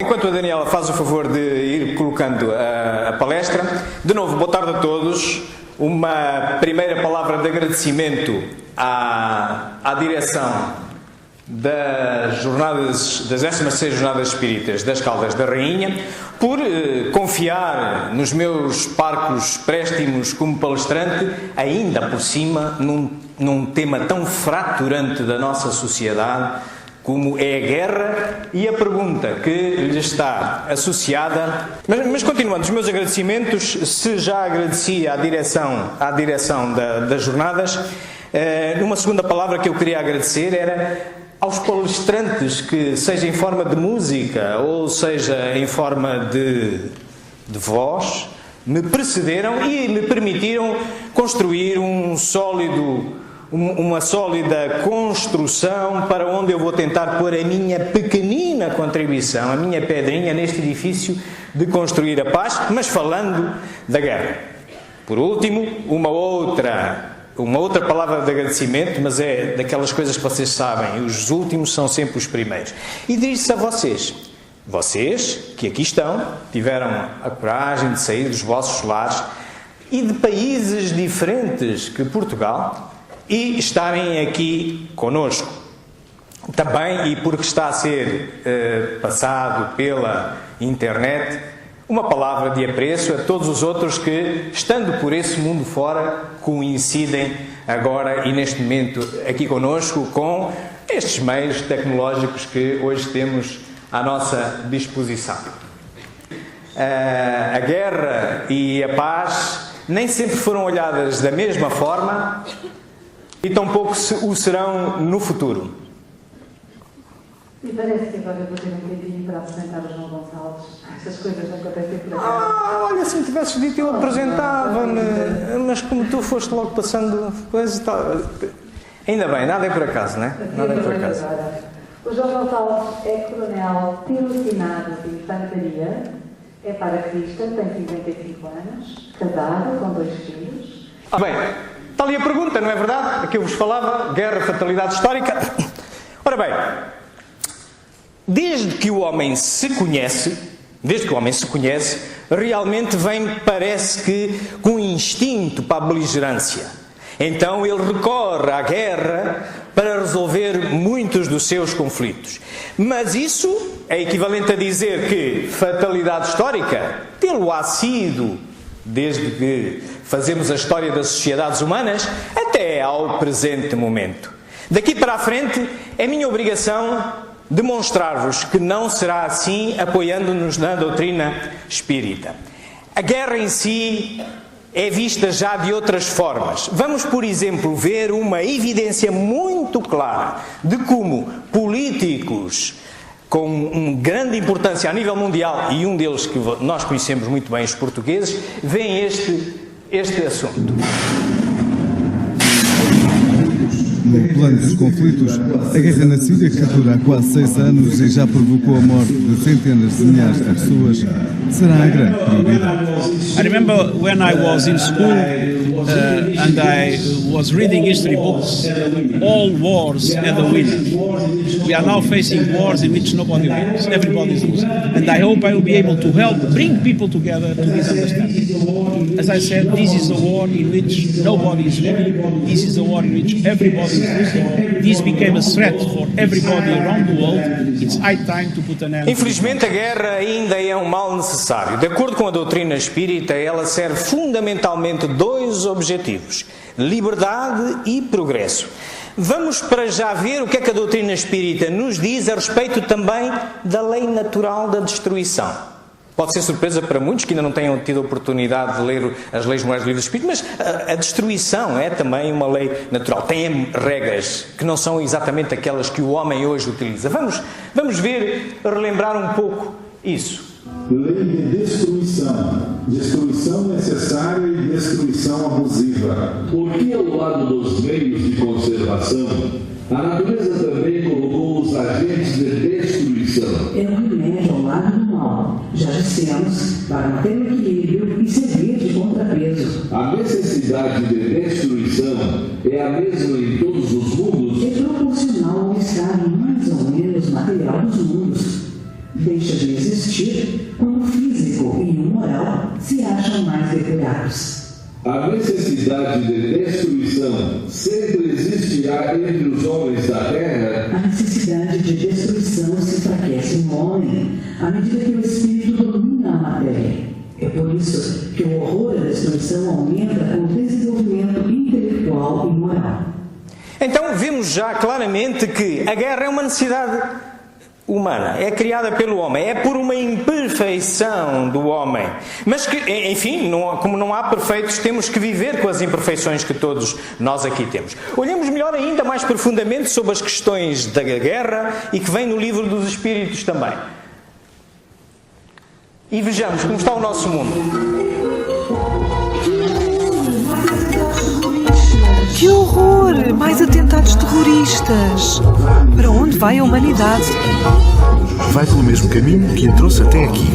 Enquanto a Daniela faz o favor de ir colocando a palestra, de novo, boa tarde a todos. Uma primeira palavra de agradecimento à direção das 16ª Jornadas Espíritas das Caldas da Rainha por confiar nos meus parcos préstimos como palestrante, ainda por cima num tema tão fraturante da nossa sociedade como é a guerra e a pergunta que lhe está associada. Mas continuando os meus agradecimentos, se já agradeci à direção das jornadas, uma segunda palavra que eu queria agradecer era aos palestrantes que, seja em forma de música ou seja em forma de voz, me precederam e me permitiram construir uma sólida construção para onde eu vou tentar pôr a minha pequenina contribuição, a minha pedrinha neste edifício de construir a paz, mas falando da guerra. Por último, uma outra palavra de agradecimento, mas é daquelas coisas que vocês sabem, os últimos são sempre os primeiros. E dirige-se a vocês. Vocês, que aqui estão, tiveram a coragem de sair dos vossos lares e de países diferentes que Portugal e estarem aqui conosco. Também, e porque está a ser passado pela internet, uma palavra de apreço a todos os outros que, estando por esse mundo fora, coincidem agora e neste momento aqui conosco com estes meios tecnológicos que hoje temos à nossa disposição. A guerra e a paz nem sempre foram olhadas da mesma forma e tampouco o serão no futuro. E parece que agora eu vou ter um tempinho para apresentar o João Gonçalves. Essas coisas não acontecem por acaso. Olha, se me tivesses dito eu apresentava-me, mas como tu foste logo passando coisas e tal. Ainda bem, nada é por acaso, não é? Nada é por acaso. O João Gonçalves é coronel pilotinado de infantaria, é paraquedista, tem 55 anos, casado, com 2 filhos. Bem, está ali a pergunta, não é verdade? A que eu vos falava, guerra, fatalidade histórica. Ora bem, desde que o homem se conhece, realmente vem, parece que, com instinto para a beligerância. Então ele recorre à guerra para resolver muitos dos seus conflitos. Mas isso é equivalente a dizer que fatalidade histórica, tê-lo-á sido desde que fazemos a história das sociedades humanas até ao presente momento. Daqui para a frente é minha obrigação demonstrar-vos que não será assim, apoiando-nos na doutrina espírita. A guerra em si é vista já de outras formas. Vamos, por exemplo, ver uma evidência muito clara de como políticos com uma grande importância a nível mundial, e um deles que nós conhecemos muito bem, os portugueses, veem este assunto. No plano dos conflitos, a guerra na Síria, que dura há quase 6 anos e já provocou a morte de centenas de milhares de pessoas, será a grande prioridade. I remember when I was in school and I was reading history books, all wars had a winner. We are now facing wars in which nobody wins, everybody is losing. And I hope I will be able to help bring people together to this understanding. As I said, this is a war in which nobody is winning. This is a war in which everybody is losing. This became a threat for everybody around the world. It's high time to put an end. Infelizmente, a guerra ainda é um mal necessário. De acordo com a doutrina espírita, ela serve fundamentalmente 2 objetivos: liberdade e progresso. Vamos para já ver o que é que a doutrina espírita nos diz a respeito também da lei natural da destruição. Pode ser surpresa para muitos que ainda não tenham tido a oportunidade de ler as leis morais do livro do Espírito, mas a destruição é também uma lei natural. Tem regras que não são exatamente aquelas que o homem hoje utiliza. Vamos ver, relembrar um pouco isso. Lei de destruição necessária e destruição abusiva. Porque ao lado dos meios de conservação, a natureza também colocou os agentes de destruição. É um remédio ao lado do mal. Já dissemos, para manter o equilíbrio e servir de contrapeso. A necessidade de destruição é a mesma em todos os mundos. É proporcional ao estado mais ou menos material dos mundos. deixa de existir quando o físico e o moral se acham mais depurados. A necessidade de destruição sempre existirá entre os homens da terra. A necessidade de destruição se enfraquece no homem à medida que o espírito domina a matéria. É por isso que o horror à destruição aumenta com o desenvolvimento intelectual e moral. Então vemos já claramente que a guerra é uma necessidade humana, é criada pelo homem, é por uma imperfeição do homem. Mas que, enfim, como não há perfeitos, temos que viver com as imperfeições que todos nós aqui temos. Olhemos melhor ainda, mais profundamente, sobre as questões da guerra e que vem no livro dos Espíritos também. E vejamos como está o nosso mundo. Que horror! Mais atentados terroristas! Para onde vai a humanidade? Vai pelo mesmo caminho que a trouxe até aqui.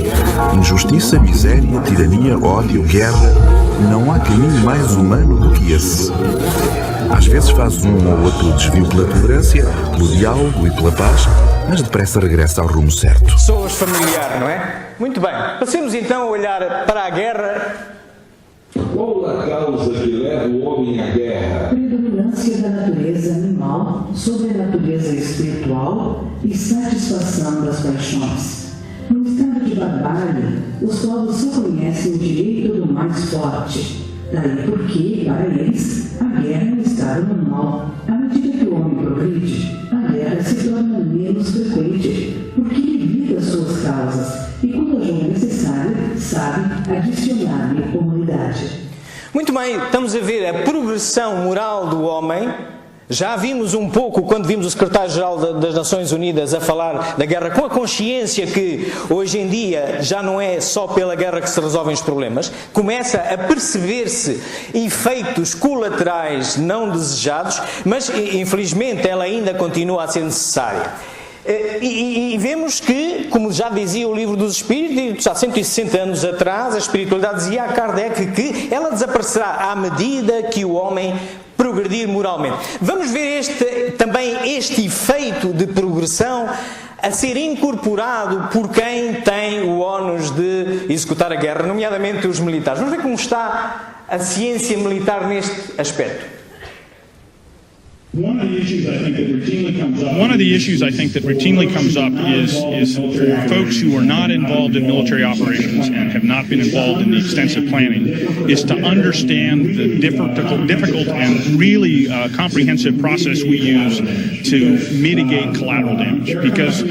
Injustiça, miséria, tirania, ódio, guerra. Não há caminho mais humano do que esse. Às vezes faz um ou outro desvio pela tolerância, pelo diálogo e pela paz, mas depressa regressa ao rumo certo. Soas familiar, não é? Muito bem. Passemos então a olhar para a guerra. Qual a causa que leva o homem à guerra? Predominância da natureza animal sobre a natureza espiritual e satisfação das paixões. No estado de barbárie, os povos só conhecem o direito do mais forte. Daí porque, para eles, a guerra é um estado normal. À medida que o homem progride, a guerra se torna menos frequente, porque ele evita suas causas e, quando julga necessário, sabe adicionar-lhe comunidade. Muito bem, estamos a ver a progressão moral do homem. Já vimos um pouco, quando vimos o secretário-geral das Nações Unidas a falar da guerra, com a consciência que hoje em dia já não é só pela guerra que se resolvem os problemas, começa a perceber-se efeitos colaterais não desejados, mas infelizmente ela ainda continua a ser necessária. E vemos que, como já dizia o livro dos Espíritos, há 160 anos atrás, a espiritualidade dizia a Kardec que ela desaparecerá à medida que o homem progredir moralmente. Vamos ver também este efeito de progressão a ser incorporado por quem tem o ónus de executar a guerra, nomeadamente os militares. Vamos ver como está a ciência militar neste aspecto. One of the issues I think that routinely comes up is for folks who are not involved in military operations and have not been involved in the extensive planning, is to understand the difficult and really comprehensive process we use to mitigate collateral damage. Because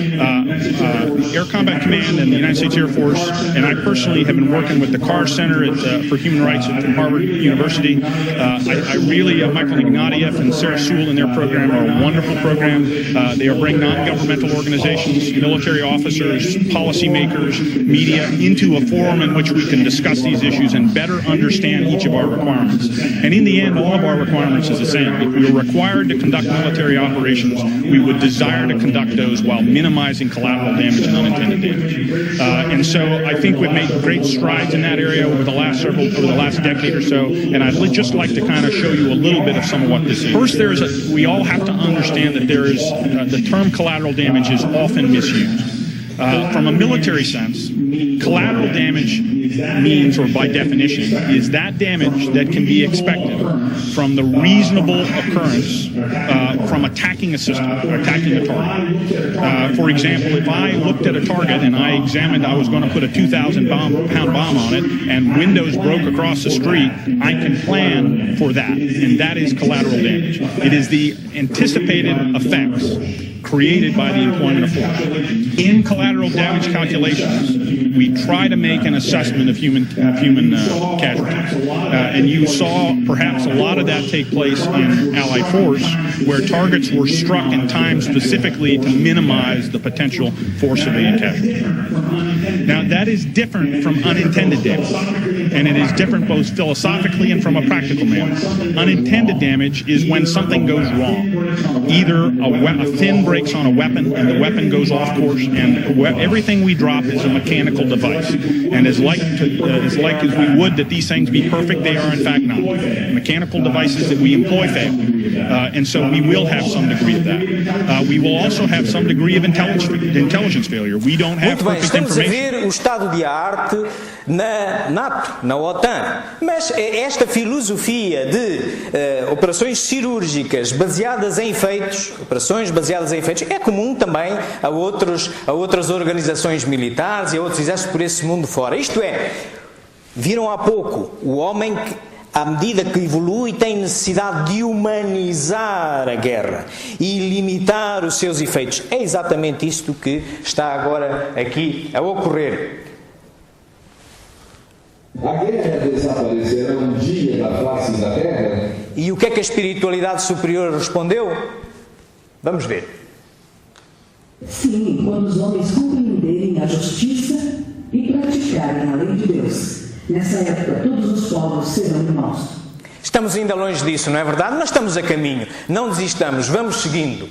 Air Combat Command and the United States Air Force, and I personally have been working with the Carr Center for Human Rights at Harvard University. I really, Michael Ignatieff and Sarah Sewell and their program are a wonderful program. They are bringing non-governmental organizations, military officers, policymakers, media into a forum in which we can discuss these issues and better understand each of our requirements. And in the end, all of our requirements is the same. If we were required to conduct military operations, we would desire to conduct those while minimizing collateral damage and unintended damage. And so I think we've made great strides in that area over the last decade or so. And I'd just like to kind of show you a little bit of some of what this is. First, we all have to understand that there is the term collateral damage is often misused. From a military sense, collateral damage means, or by definition, is that damage that can be expected from the reasonable occurrence from attacking a system, or attacking a target. For example, if I looked at a target and I was going to put a 2,000-pound bomb on it and windows broke across the street, I can plan for that, and that is collateral damage. It is the anticipated effects created by the employment of force. In collateral damage calculations, we try to make an assessment of human casualties. And you saw perhaps a lot of that take place in Allied force, where targets were struck in time specifically to minimize the potential force civilian casualties. Now, that is different from unintended damage. And it is different both philosophically and from a practical manner. Unintended damage is when something goes wrong. Either a fin breaks on a weapon and the weapon goes off course, and everything we drop is a mechanical device. And as like as we would that these things be perfect, they are in fact not. Mechanical devices that we employ fail. And so we will have some degree of that. We will also have some degree of intelligence failure. We don't have perfect estamos a information. ver o estado de arte na NATO, na OTAN. Mas esta filosofia de operações cirúrgicas baseadas em efeitos, é comum também a outras organizações militares e a outros exércitos por esse mundo fora. Isto é, viram há pouco, o homem que, à medida que evolui, tem necessidade de humanizar a guerra e limitar os seus efeitos. É exatamente isto que está agora aqui a ocorrer. A guerra desaparecerá um dia da face da terra? E o que é que a espiritualidade superior respondeu? Vamos ver. Sim, quando os homens compreenderem a justiça e praticarem a lei de Deus. Nessa época, todos os povos serão irmãos. Estamos ainda longe disso, não é verdade? Nós estamos a caminho. Não desistamos, vamos seguindo.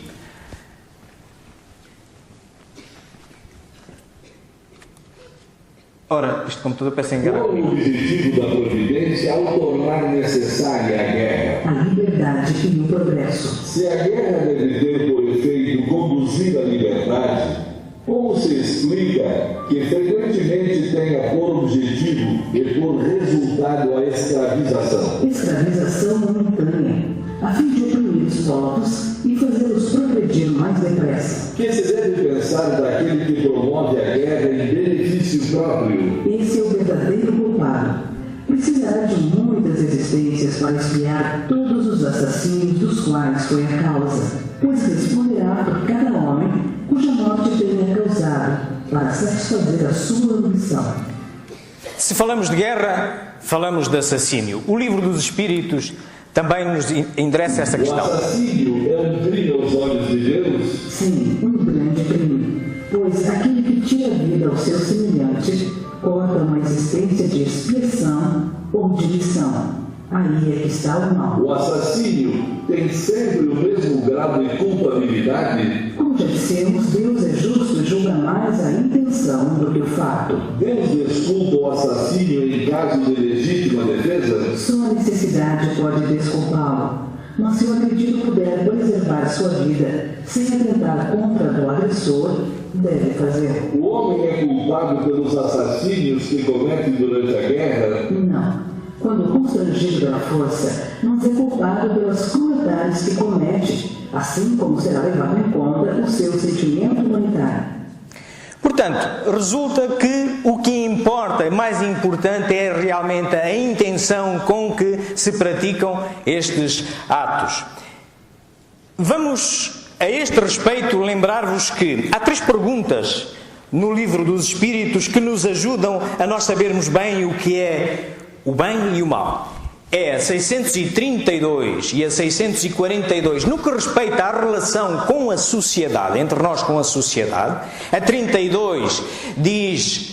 Ora, este computador parece enganado. Qual o objetivo da providência ao tornar necessária a guerra? A liberdade e o progresso. Se a guerra deve ter por efeito conduzir à liberdade, como se explica que frequentemente tenha por objetivo e por resultado a escravização? Escravização momentânea, a fim de oprimir os povos e fazê-los progredir mais depressa. Que se deve pensar daquele que promove a guerra em benefício próprio? Esse é o verdadeiro culpado. Precisará de muitas existências para expiar todos os assassinos dos quais foi a causa, pois responderá por cada homem cuja morte tenha causado, para satisfazer a sua ambição. Se falamos de guerra, falamos de assassínio. O livro dos Espíritos também nos endereça essa questão. O assassínio é um crime aos olhos de Deus? Sim, um grande crime, pois aquele que tira a vida ao seu semelhante corta uma existência de expiação ou de missão. Aí é que está o mal. O assassínio tem sempre o mesmo grau de culpabilidade? Como já dissemos, Deus é justo e julga mais a intenção do que o fato. Deus desculpa o assassínio em caso de legítima defesa? Sua necessidade pode desculpá-lo, mas se o agredido puder preservar sua vida sem atentar contra do agressor, deve fazer. O homem é culpado pelos assassínios que comete durante a guerra? Não. Quando constrangido pela força, mas é culpado pelas crueldades que comete, assim como será levado em conta o seu sentimento humanitário. Portanto, resulta que o que importa, mais importante, é realmente a intenção com que se praticam estes atos. Vamos, a este respeito, lembrar-vos que há 3 perguntas no livro dos Espíritos que nos ajudam a nós sabermos bem o que é o bem e o mal. É a 632 e a 642 no que respeita à relação com a sociedade, entre nós com a sociedade. A 32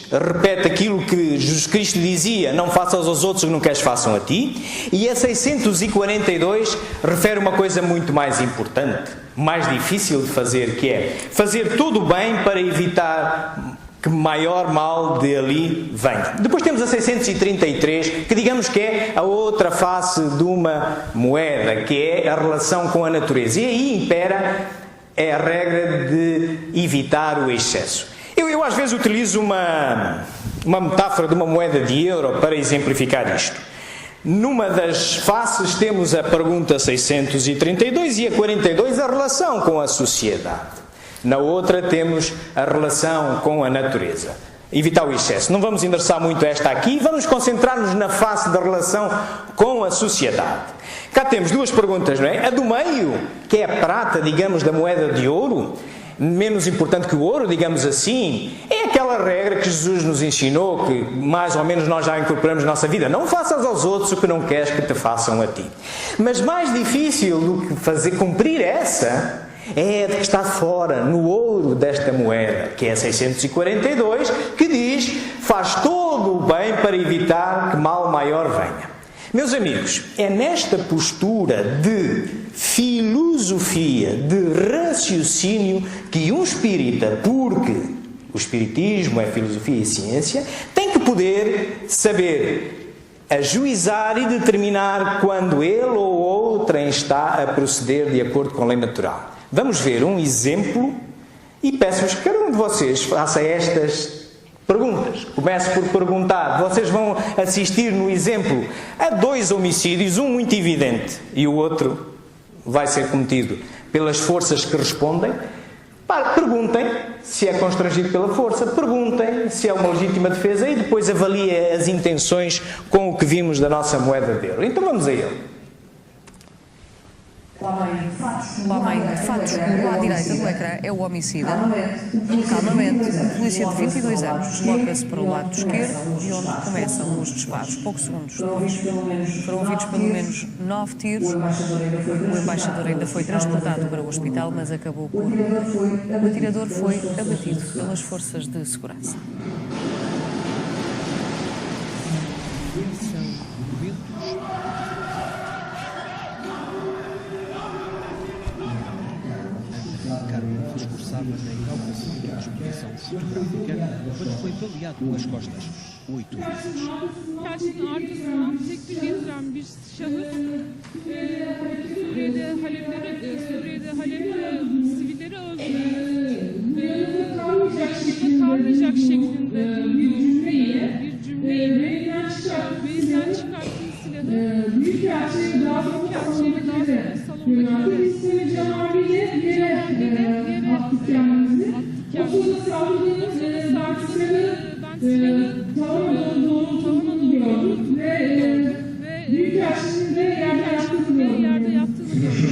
repete aquilo que Jesus Cristo dizia: não faças aos outros o que não queres façam a ti. E a 642 refere uma coisa muito mais importante, mais difícil de fazer, que é fazer tudo o bem para evitar que maior mal de ali venha. Depois temos a 633, que digamos que é a outra face de uma moeda, que é a relação com a natureza. E aí impera a regra de evitar o excesso. Eu às vezes utilizo uma metáfora de uma moeda de euro para exemplificar isto. Numa das faces temos a pergunta 632 e a 42, a relação com a sociedade. Na outra temos a relação com a natureza. Evitar o excesso. Não vamos endereçar muito esta aqui, vamos concentrar-nos na face da relação com a sociedade. Cá temos 2 perguntas, não é? A do meio, que é a prata, digamos, da moeda de ouro, menos importante que o ouro, digamos assim, é aquela regra que Jesus nos ensinou, que mais ou menos nós já incorporamos na nossa vida. Não faças aos outros o que não queres que te façam a ti. Mas mais difícil do que cumprir essa é a que está fora, no ouro desta moeda, que é 642, que diz: maior venha. Meus amigos, é nesta postura de filosofia, de raciocínio, que um espírita, porque o espiritismo é filosofia e ciência, tem que poder saber ajuizar e determinar quando ele ou outrem está a proceder de acordo com a lei natural. Vamos ver um exemplo e peço-vos que cada um de vocês faça estas perguntas. Começo por perguntar. Vocês vão assistir no exemplo a 2 homicídios, um muito evidente e o outro vai ser cometido pelas forças que respondem. Perguntem se é constrangido pela força, perguntem se é uma legítima defesa e depois avaliem as intenções com o que vimos da nossa moeda de euro. Então vamos a ele. O homem de fatos, no lado direito do ecrã, é o homicida. Calmamente, o polícia de 22 anos desloca-se para o lado esquerdo, de onde começam os disparos. Poucos segundos depois, foram ouvidos pelo menos 9 tiros. O embaixador ainda foi transportado para o hospital, mas acabou por morrer. O atirador foi abatido pelas forças de segurança. Esforçava na inauguração da exposição fotográfica, quando foi baleado pelas costas 8 vezes. Karşının arkasından tek bir indiren bir şahıs Suriye'de Halep sivilleri öldürdü. Kalmayacak şeklinde bir cümleyle beyinden çıkarttığı silahı büyük gerçeği daha sonra salondaki attık kendimizi. O sırada saldırdığımız silahı tavana doğrulttuğunu gördük ve büyük gerçeğini de yerde yattığını gördük.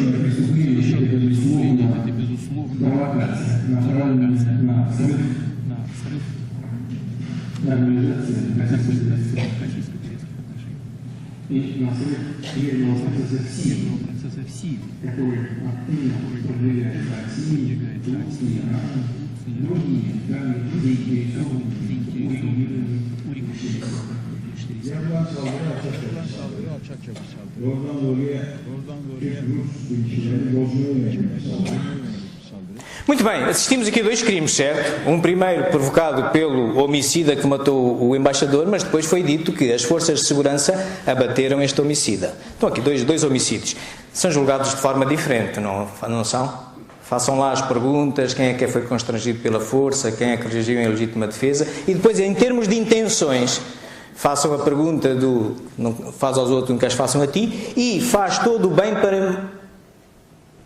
И на самом процесса в силе, который продвигает Россию, Турция, другие Muito bem, assistimos aqui a 2 crimes, certo? Um primeiro provocado pelo homicida que matou o embaixador, mas depois foi dito que as forças de segurança abateram este homicida. Então aqui dois homicídios. São julgados de forma diferente, não são? Façam lá as perguntas, quem é que foi constrangido pela força, quem é que reagiu em legítima defesa, e depois, em termos de intenções, façam a pergunta do não faz aos outros, não queres façam a ti, e faz todo o bem para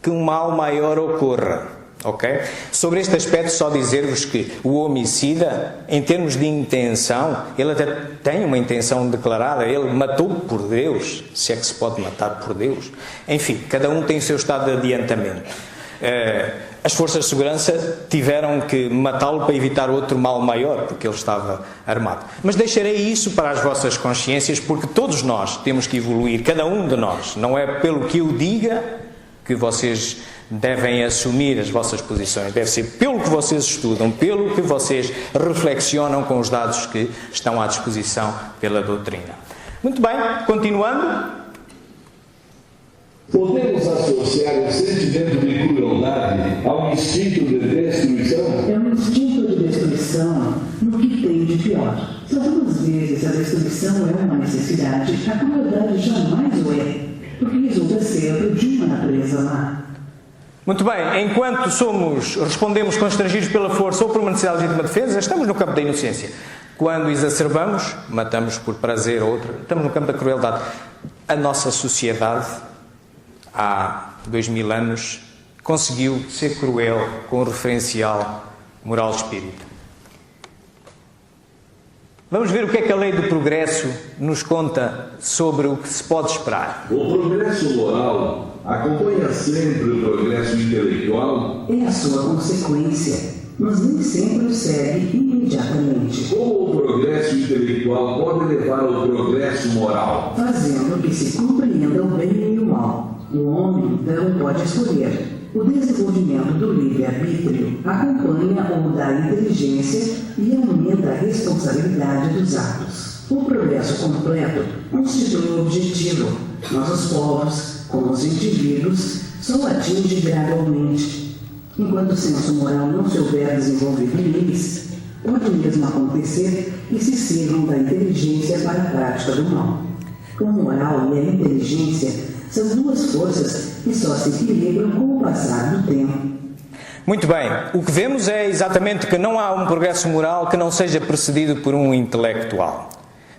que um mal maior ocorra. Okay? Sobre este aspecto, só dizer-vos que o homicida, em termos de intenção, ele até tem uma intenção declarada, ele matou por Deus, se é que se pode matar por Deus. Enfim, cada um tem o seu estado de adiantamento. As forças de segurança tiveram que matá-lo para evitar outro mal maior, porque ele estava armado. Mas deixarei isso para as vossas consciências, porque todos nós temos que evoluir, cada um de nós. Não é pelo que eu diga que vocês devem assumir as vossas posições, deve ser pelo que vocês estudam, pelo que vocês reflexionam com os dados que estão à disposição pela doutrina. Muito bem, continuando. Podemos associar o sentimento de crueldade ao instinto de destruição? É um instinto de destruição no que tem de pior. Se algumas vezes a destruição é uma necessidade, a crueldade jamais o é, porque resulta sempre de uma natureza má. Muito bem, enquanto respondemos constrangidos pela força ou por uma necessidade de legítima defesa, estamos no campo da inocência. Quando exacerbamos, matamos por prazer ou outra, estamos no campo da crueldade. A nossa sociedade, há 2000 anos, conseguiu ser cruel com o referencial moral espírita. Vamos ver o que é que a lei do progresso nos conta sobre o que se pode esperar. O progresso moral acompanha sempre o progresso intelectual? É a sua consequência, mas nem sempre o segue imediatamente. Como o progresso intelectual pode levar ao progresso moral? Fazendo que se compreenda o bem e o mal. O homem então pode escolher. O desenvolvimento do livre-arbítrio acompanha o da inteligência e aumenta a responsabilidade dos atos. O progresso completo constitui um objetivo, mas os povos, como os indivíduos, só atingem gradualmente. Enquanto o senso moral não se houver desenvolvido neles, pode mesmo acontecer que se sirvam da inteligência para a prática do mal. O moral e a inteligência são duas forças que só se equilibram com o passar do tempo. Muito bem, o que vemos é exatamente que não há um progresso moral que não seja precedido por um intelectual.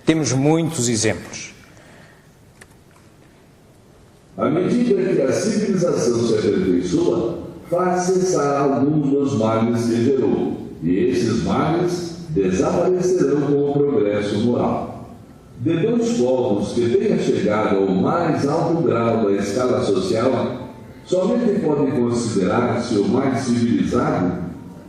Temos muitos exemplos. À medida que a civilização se aperfeiçoa, faz cessar alguns dos males que gerou, e esses males desaparecerão com o progresso moral. De dois povos que tenham chegado ao mais alto grau da escala social, somente podem considerar-se o mais civilizado,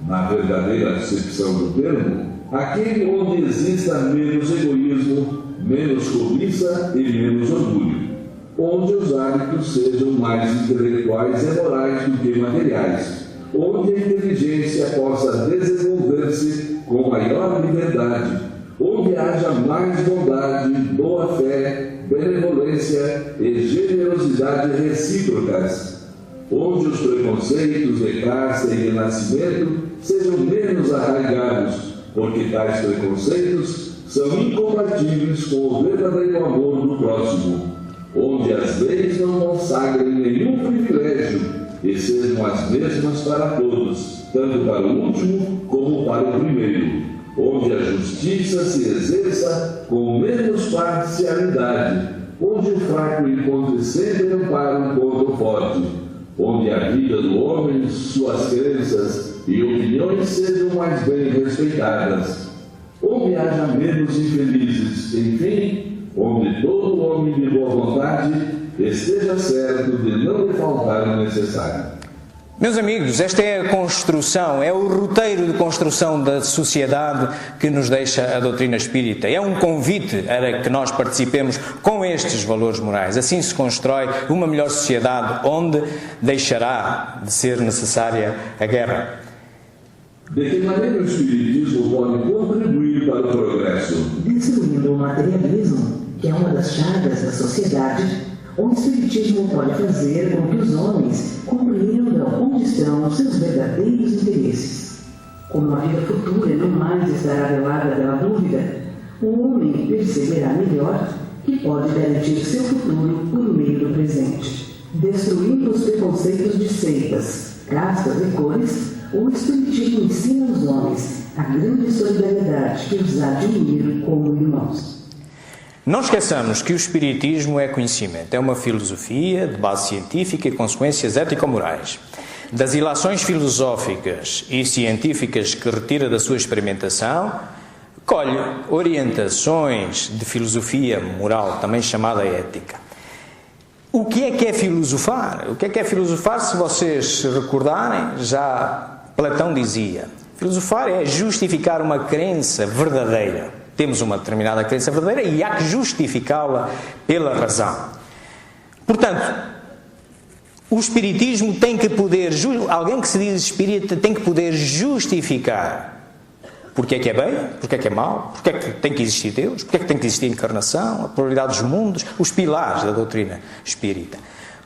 na verdadeira acepção do termo, aquele onde exista menos egoísmo, menos cobiça e menos orgulho, onde os hábitos sejam mais intelectuais e morais do que materiais, onde a inteligência possa desenvolver-se com maior liberdade, onde haja mais bondade, boa-fé, benevolência e generosidade recíprocas, onde os preconceitos de caste e de nascimento sejam menos arraigados, porque tais preconceitos são incompatíveis com o verdadeiro amor do próximo, onde as leis não consagrem nenhum privilégio e sejam as mesmas para todos, tanto para o último como para o primeiro, onde a justiça se exerça com menos parcialidade, onde o fraco encontre sempre amparo contra o forte, onde a vida do homem, suas crenças e opiniões sejam mais bem respeitadas, onde haja menos infelizes, enfim, onde todo homem de boa vontade esteja certo de não lhe faltar o necessário. Meus amigos, esta é a construção, é o roteiro de construção da sociedade que nos deixa a doutrina espírita. É um convite para que nós participemos com estes valores morais. Assim se constrói uma melhor sociedade onde deixará de ser necessária a guerra. De que maneira o Espiritismo pode contribuir para o progresso? Destruindo o materialismo, que é uma das chagas da sociedade, o Espiritismo pode fazer com que os homens compreendam onde estão os seus verdadeiros interesses. Como a vida futura não mais estará velada pela dúvida, o homem perceberá melhor que pode garantir seu futuro por meio do presente. Destruindo os preconceitos de seitas, castas e cores, o Espiritismo ensina aos homens a grande solidariedade que os há de unir como irmãos. Não esqueçamos que o Espiritismo é conhecimento, é uma filosofia de base científica e consequências ético-morais. Das ilações filosóficas e científicas que retira da sua experimentação, colhe orientações de filosofia moral, também chamada ética. O que é filosofar? O que é filosofar? Se vocês se recordarem, já Platão dizia, filosofar é justificar uma crença verdadeira. Temos uma determinada crença verdadeira e há que justificá-la pela razão. Portanto, o Espiritismo tem que poder, alguém que se diz espírita tem que poder justificar porque é que é bem, porque é que é mau, porque é que tem que existir Deus, porque é que tem que existir a encarnação, a pluralidade dos mundos, os pilares da doutrina espírita.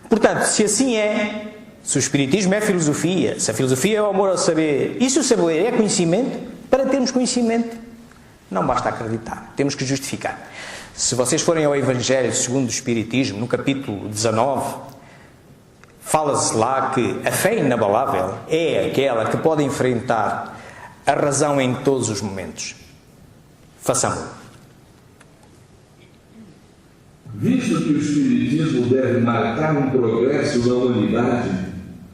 Portanto, se assim é, se o Espiritismo é filosofia, se a filosofia é o amor ao saber, e se o saber é conhecimento, para termos conhecimento, não basta acreditar, temos que justificar. Se vocês forem ao Evangelho segundo o Espiritismo, no capítulo 19, fala-se lá que a fé inabalável é aquela que pode enfrentar a razão em todos os momentos. Façamos-lo. Visto que o Espiritismo deve marcar um progresso na humanidade,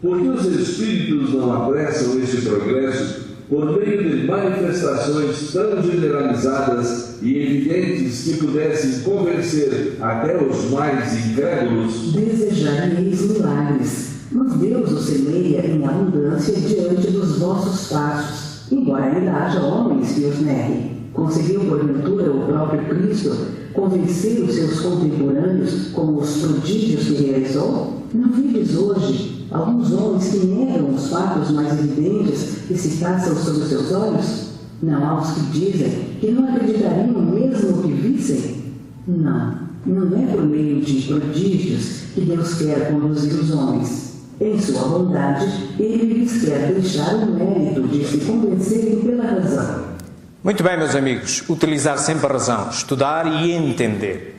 por que os Espíritos não apressam esse progresso por meio de manifestações tão generalizadas e evidentes que pudessem convencer até os mais incrédulos? Desejareis milagres, mas Deus os semeia em abundância diante dos vossos passos, embora ainda haja homens que os neguem. Conseguiu, porventura, o próprio Cristo convencer os seus contemporâneos com os prodígios que realizou? Não vives hoje alguns homens que negam os fatos mais evidentes e se passam sob os seus olhos? Não há os que dizem que não acreditariam mesmo que pensei, não é por meio de prodígios que Deus quer conduzir os homens. Em sua bondade, Ele lhes quer deixar o mérito de se convencerem pela razão. Muito bem, meus amigos, utilizar sempre a razão, estudar e entender.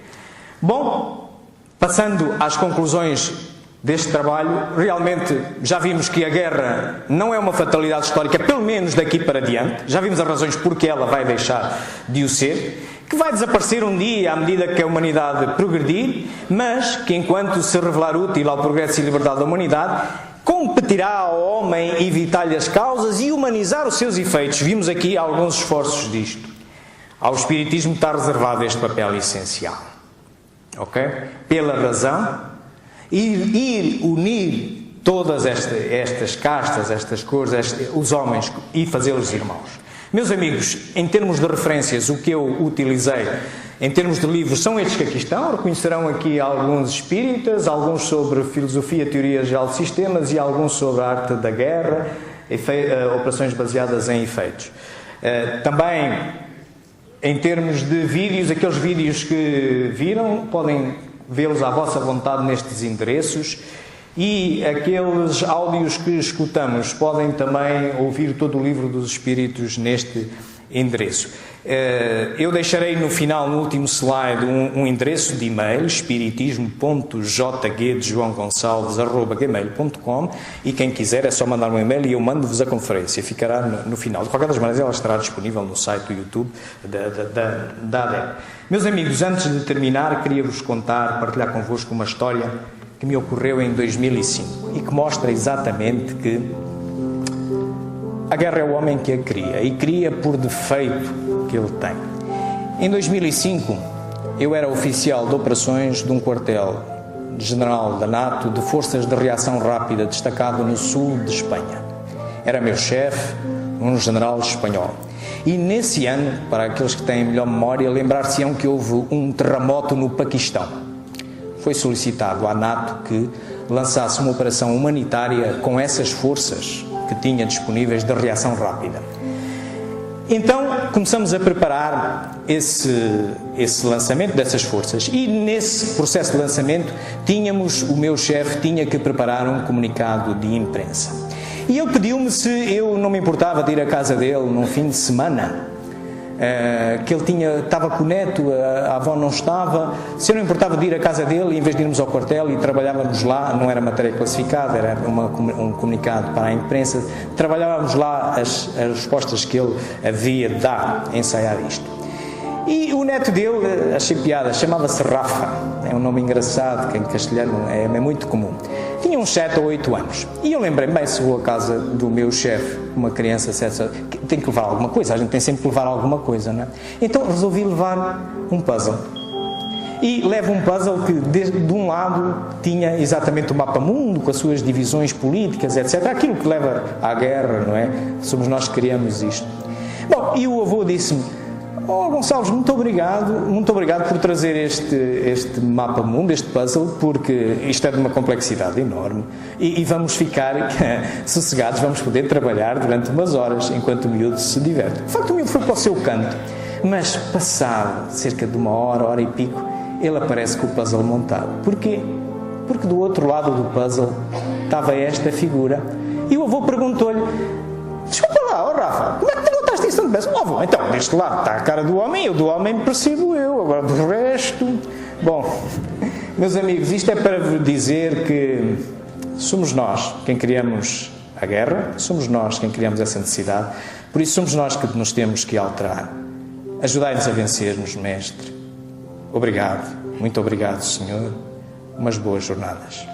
Bom, passando às conclusões deste trabalho, realmente já vimos que a guerra não é uma fatalidade histórica, pelo menos daqui para diante. Já vimos as razões porque ela vai deixar de o ser, que vai desaparecer um dia à medida que a humanidade progredir, mas que enquanto se revelar útil ao progresso e liberdade da humanidade, competirá ao homem evitar-lhe as causas e humanizar os seus efeitos. Vimos aqui alguns esforços disto. Ao Espiritismo está reservado este papel essencial. Ok? Pela razão, ir unir todas estas castas, estas cores, os homens e fazê-los irmãos. Meus amigos, em termos de referências, o que eu utilizei em termos de livros são estes que aqui estão. Reconhecerão aqui alguns espíritas, alguns sobre filosofia, teoria geral de sistemas e alguns sobre a arte da guerra, operações baseadas em efeitos. Também, em termos de vídeos, aqueles vídeos que viram, podem vê-los à vossa vontade nestes endereços. E aqueles áudios que escutamos podem também ouvir todo o livro dos Espíritos neste endereço. Eu deixarei no final, no último slide, um endereço de e-mail, espiritismo.jggonçalves@gmail.com, e quem quiser é só mandar um e-mail e eu mando-vos a conferência. Ficará no final. De qualquer das maneiras, ela estará disponível no site do YouTube da ADEP. Meus amigos, antes de terminar, queria-vos partilhar convosco uma história que me ocorreu em 2005 e que mostra exatamente que a guerra é o homem que a cria e cria por defeito que ele tem. Em 2005 eu era oficial de operações de um quartel-general da NATO de forças de reação rápida destacado no sul de Espanha. Era meu chefe, um general espanhol. E nesse ano, para aqueles que têm melhor memória, lembrar-se-ão que houve um terremoto no Paquistão. Foi solicitado à NATO que lançasse uma operação humanitária com essas forças que tinha disponíveis de reação rápida. Então começamos a preparar esse lançamento dessas forças e nesse processo de lançamento o meu chefe tinha que preparar um comunicado de imprensa. E ele pediu-me se eu não me importava de ir à casa dele num fim de semana, que ele estava com o neto, a avó não estava, se eu não importava de ir à casa dele, em vez de irmos ao quartel e trabalhávamos lá, não era matéria classificada, era um comunicado para a imprensa, trabalhávamos lá as respostas que ele havia de dar, a ensaiar isto. E o neto dele, achei piada, chamava-se Rafa, é um nome engraçado, que em castelhano é muito comum. Tinha uns 7 ou 8 anos. E eu lembrei-me, bem, se vou à casa do meu chefe, uma criança, tem que levar alguma coisa, a gente tem sempre que levar alguma coisa, não é? Então resolvi levar um puzzle. E levo um puzzle que, de um lado, tinha exatamente o mapa mundo, com as suas divisões políticas, etc. Aquilo que leva à guerra, não é? Somos nós que criamos isto. Bom, e o avô disse-me: "Oh, Gonçalves, muito obrigado por trazer este mapa mundo, este puzzle, porque isto é de uma complexidade enorme e vamos ficar sossegados, vamos poder trabalhar durante umas horas enquanto o miúdo se diverte." De facto, o miúdo foi para o seu canto, mas passado cerca de uma hora e pico, ele aparece com o puzzle montado. Porquê? Porque do outro lado do puzzle estava esta figura e o avô perguntou-lhe: "Desculpa lá, Rafa, como é que tu montaste isso tanto bem?" "Avô, então, deste lado está a cara do homem, eu do homem percebo eu, agora do resto..." Bom, meus amigos, isto é para vos dizer que somos nós quem criamos a guerra, somos nós quem criamos essa necessidade, por isso somos nós que nos temos que alterar. Ajudai-nos a vencermos, Mestre. Obrigado, muito obrigado, Senhor. Umas boas jornadas.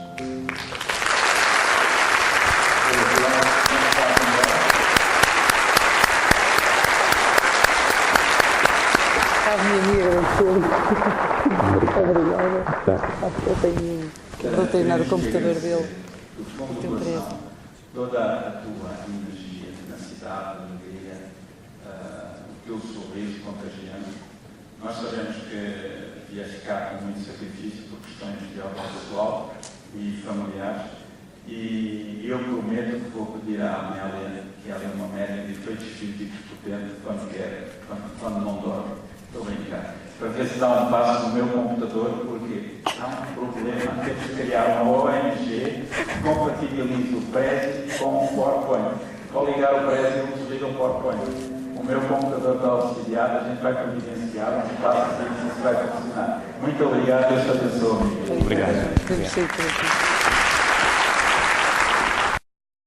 Obrigada. Vou treinar o computador dele. Toda a tua energia, tenacidade, alegria, o teu sorriso contagiante. Nós sabemos que vieste cá com muito sacrifício por questões de ordem pessoal e familiares. E eu prometo que vou pedir à Amélia, que ela é uma média de efeitos físicos potentes, quando quer, quando não dorme, Estou brincando. Para ver se dá um passo no meu computador, porque há um problema. Temos que criar uma ONG que compatibilize o Prezi com o PowerPoint. Ao ligar o Prezi, eu desligo o PowerPoint. O meu computador está auxiliado, a gente vai providenciar um passo assim, isso vai funcionar. Muito obrigado, Deus te abençoe. Obrigado.